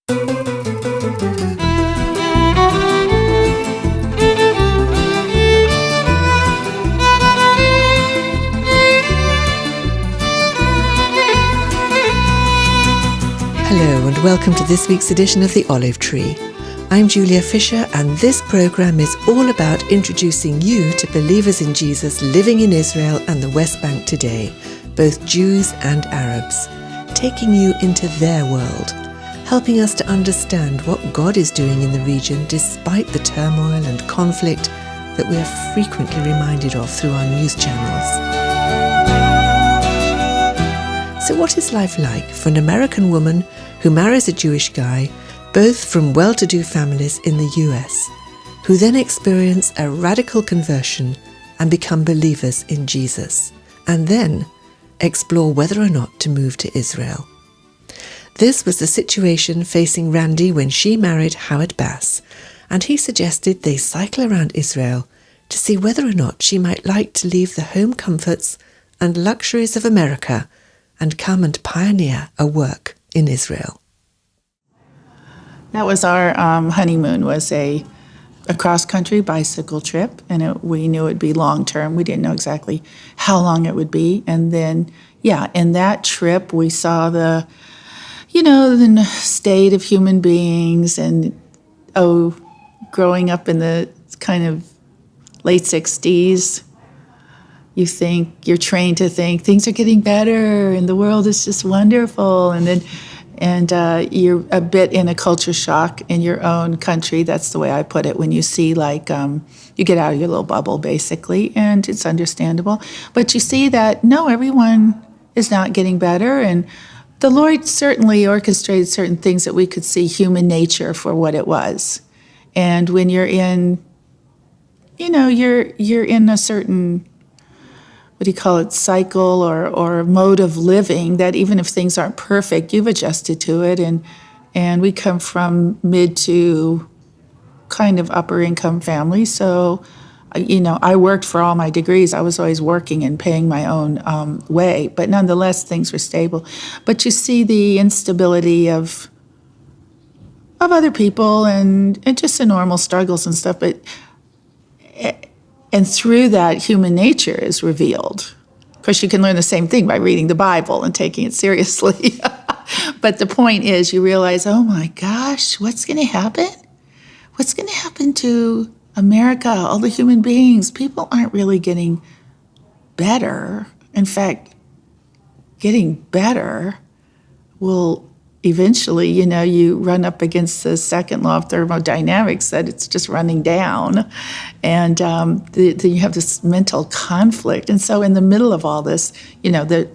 Hello and welcome to this week's edition of The Olive Tree. I'm Julia Fisher and this programme is all about introducing you to believers in Jesus living in Israel and the West Bank today, both Jews and Arabs, taking you into their world, helping us to understand what God is doing in the region despite the turmoil and conflict that we are frequently reminded of through our news channels. So what is life like for an American woman who marries a Jewish guy, both from well-to-do families in the US, who then experience a radical conversion and become believers in Jesus, and then explore whether or not to move to Israel? This was the situation facing Randi when she married Howard Bass, and he suggested they cycle around Israel to see whether or not she might like to leave the home comforts and luxuries of America and come and pioneer a work in Israel. That was our honeymoon, was a cross-country bicycle trip, and we knew it would be long-term. We didn't know exactly how long it would be. And then, in that trip, we saw the state of human beings and, growing up in the kind of late 60s, you're trained to think things are getting better and the world is just wonderful. And you're a bit in a culture shock in your own country. That's the way I put it. When you see you get out of your little bubble basically, and it's understandable. But you see that, no, everyone is not getting better. And the Lord certainly orchestrated certain things that we could see human nature for what it was. And when you're in, you're in a certain, cycle or mode of living, that even if things aren't perfect, you've adjusted to it. And we come from mid to kind of upper income families. So, I worked for all my degrees. I was always working and paying my own way, but nonetheless, things were stable. But you see the instability of other people and just the normal struggles and stuff. And through that, human nature is revealed. Of course, you can learn the same thing by reading the Bible and taking it seriously. But the point is, you realize, oh my gosh, what's going to happen? What's going to happen to America, all the human beings? People aren't really getting better. In fact, getting better will eventually, you run up against the second law of thermodynamics, that it's just running down. And you have this mental conflict. And so in the middle of all this, the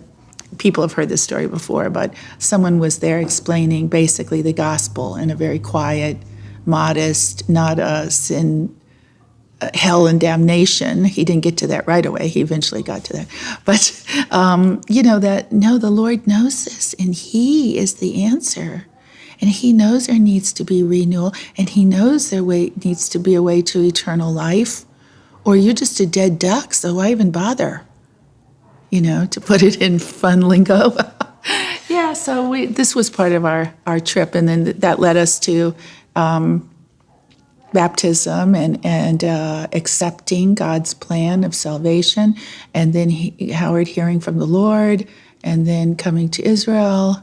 people have heard this story before, but someone was there explaining basically the gospel in a very quiet, modest, not a sin, hell and damnation. He didn't get to that right away. He eventually got to that. But, the Lord knows this, and He is the answer. And He knows there needs to be renewal, and He knows there needs to be a way to eternal life, or you're just a dead duck, so why even bother? To put it in fun lingo. So this was part of our trip, and then that led us to baptism and accepting God's plan of salvation, and then Howard hearing from the Lord, and then coming to Israel.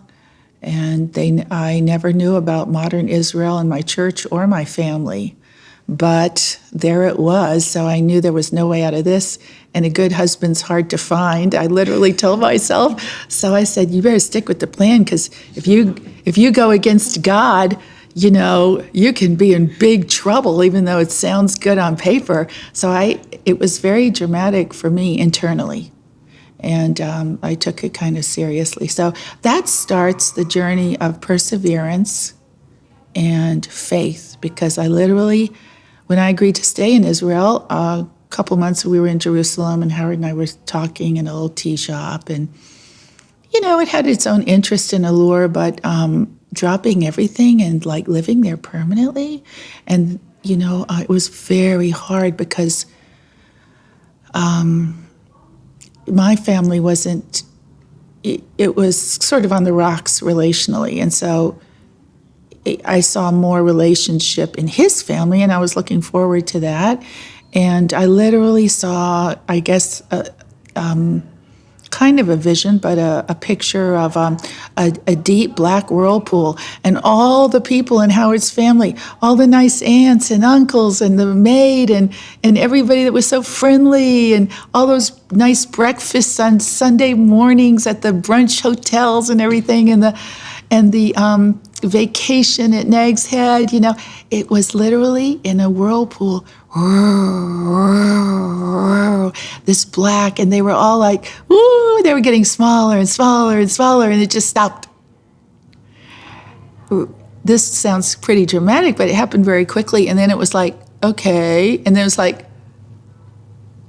And I never knew about modern Israel in my church or my family, but there it was. So I knew there was no way out of this, and a good husband's hard to find. I literally told myself. So I said, you better stick with the plan, because if you go against God, you can be in big trouble, even though it sounds good on paper. So it was very dramatic for me internally. And I took it kind of seriously. So that starts the journey of perseverance and faith, because I literally, when I agreed to stay in Israel, a couple months we were in Jerusalem, and Howard and I were talking in a little tea shop. And, it had its own interest and allure, but dropping everything and living there permanently. And, it was very hard because my family wasn't, it was sort of on the rocks relationally. And so I saw more relationship in his family, and I was looking forward to that. And I literally saw, I guess, kind of a vision, but a picture of a deep black whirlpool, and all the people in Howard's family, all the nice aunts and uncles and the maid and everybody that was so friendly, and all those nice breakfasts on Sunday mornings at the brunch hotels and everything, and the vacation at Nag's Head. It was literally in a whirlpool. This black, and they were all like, ooh, they were getting smaller and smaller and smaller, and it just stopped. This sounds pretty dramatic, but it happened very quickly, and then it was like, okay, and then it was like,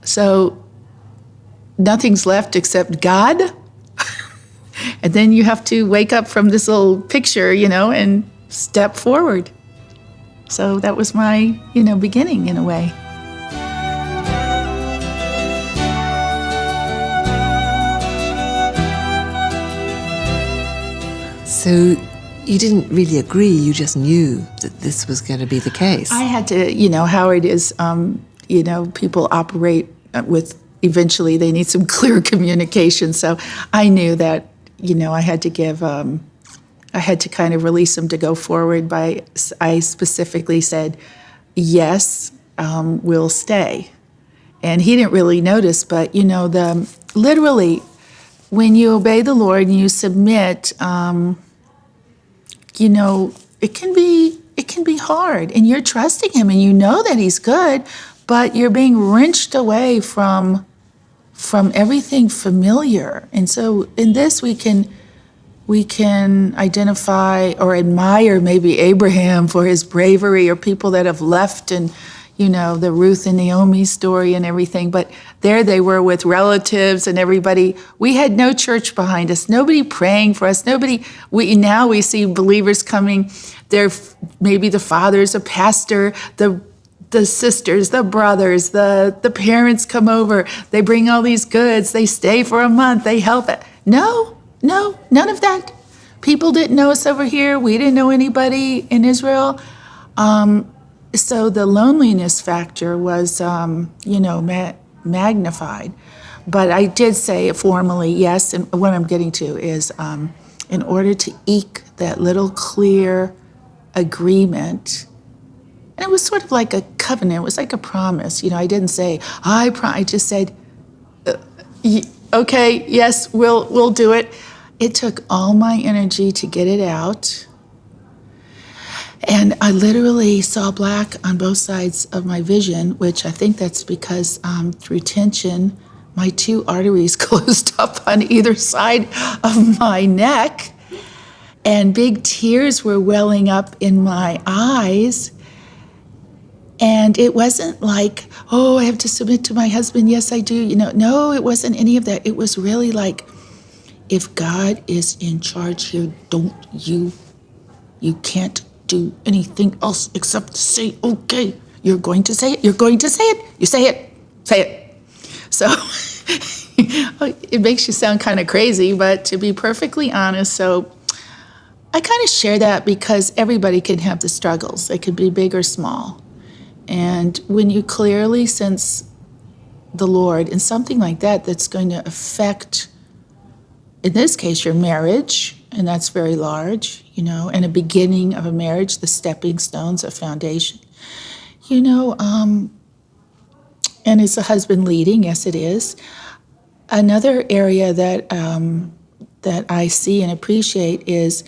so nothing's left except God? And then you have to wake up from this little picture, and step forward. So that was my, beginning in a way. So you didn't really agree, you just knew that this was going to be the case. I had to, Howard is, people operate with, eventually they need some clear communication. So I knew that, I had to give, I had to kind of release him to go forward I specifically said, yes, we'll stay. And he didn't really notice, but, literally, when you obey the Lord and you submit, it can be hard, and you're trusting him, and you know that he's good, but you're being wrenched away from everything familiar. And so in this, we can identify or admire maybe Abraham for his bravery, or people that have left, and the Ruth and Naomi story and everything. But there they were with relatives and everybody. We had no church behind us, nobody praying for us, nobody. Now we see believers coming. There, maybe the father's a pastor, the sisters, the brothers, the parents come over. They bring all these goods. They stay for a month. They help it. No, none of that. People didn't know us over here. We didn't know anybody in Israel. So the loneliness factor was, magnified. But I did say formally, yes, and what I'm getting to is in order to eke that little clear agreement, and it was sort of like a covenant, it was like a promise. I didn't say, I just said, okay, yes, we'll do it. It took all my energy to get it out. And I literally saw black on both sides of my vision, which I think that's because through tension, my two arteries closed up on either side of my neck, and big tears were welling up in my eyes. And it wasn't like, oh, I have to submit to my husband. Yes, I do. No, it wasn't any of that. It was really like, if God is in charge here, you can't do anything else except say, okay, you're going to say it, you're going to say it, you say it. So it makes you sound kind of crazy, but to be perfectly honest, so I kind of share that because everybody can have the struggles. They could be big or small. And when you clearly sense the Lord in something like that, that's going to affect, in this case, your marriage, and that's very large, and a beginning of a marriage, the stepping stones, a foundation, and it's a husband leading, yes, it is. Another area that I see and appreciate is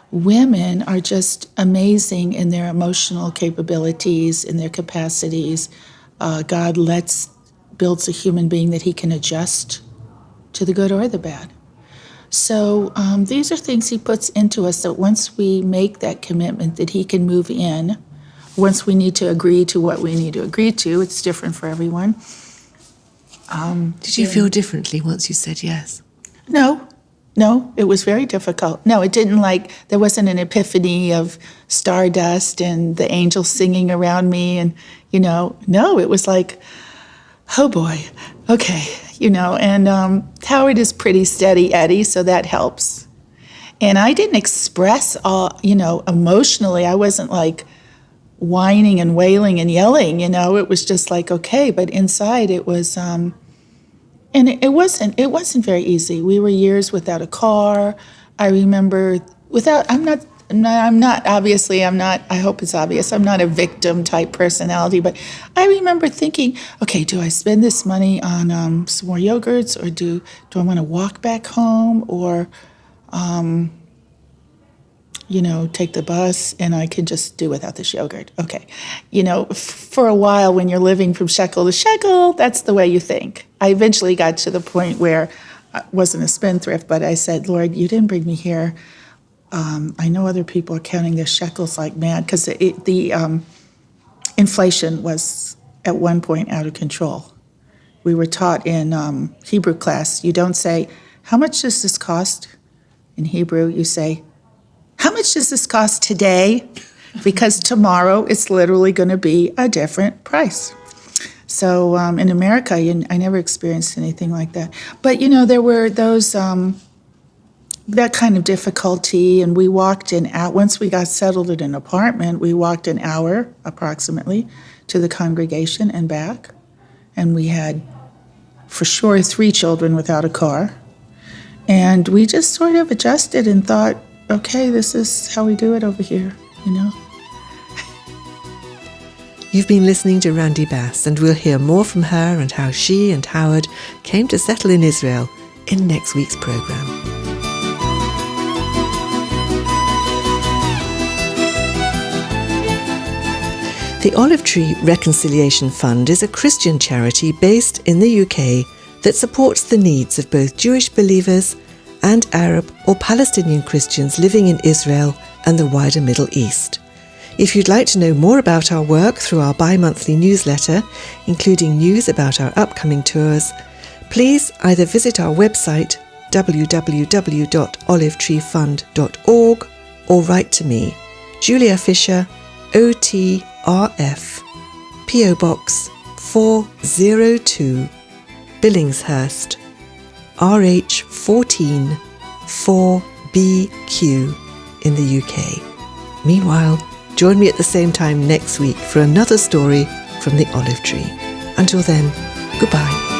women are just amazing in their emotional capabilities, in their capacities. God builds a human being that he can adjust to the good or the bad. So these are things he puts into us that once we make that commitment that he can move in, once we need to agree to what we need to agree to, it's different for everyone. Did you feel differently once you said yes? No, it was very difficult. No, it didn't there wasn't an epiphany of stardust and the angels singing around me and, no, it was like, oh boy, okay, and Howard is pretty steady Eddie, so that helps. And I didn't express all, emotionally. I wasn't like whining and wailing and yelling, it was just like, okay. But inside it was, and it wasn't very easy. We were years without a car. I remember obviously, I hope it's obvious, I'm not a victim type personality, but I remember thinking, okay, do I spend this money on some more yogurts, or do I want to walk back home, or, take the bus and I can just do without this yogurt? Okay. For a while when you're living from shekel to shekel, that's the way you think. I eventually got to the point where I wasn't a spendthrift, but I said, Lord, you didn't bring me here. I know other people are counting their shekels like mad, because the inflation was at one point out of control. We were taught in Hebrew class, you don't say, how much does this cost? In Hebrew, you say, how much does this cost today? Because tomorrow it's literally going to be a different price. So in America, I never experienced anything like that. But, there were those, that kind of difficulty, and we walked once we got settled in an apartment, we walked an hour approximately to the congregation and back. And we had, for sure, 3 children without a car. And we just sort of adjusted and thought, okay, this is how we do it over here, You've been listening to Randi Bass, and we'll hear more from her and how she and Howard came to settle in Israel in next week's programme. The Olive Tree Reconciliation Fund is a Christian charity based in the UK that supports the needs of both Jewish believers and Arab or Palestinian Christians living in Israel and the wider Middle East. If you'd like to know more about our work through our bi-monthly newsletter, including news about our upcoming tours, please either visit our website www.olivetreefund.org or write to me, Julia Fisher, OTRF, PO Box 402, Billingshurst, RH14 4BQ in the UK. Meanwhile, join me at the same time next week for another story from the Olive Tree. Until then, goodbye.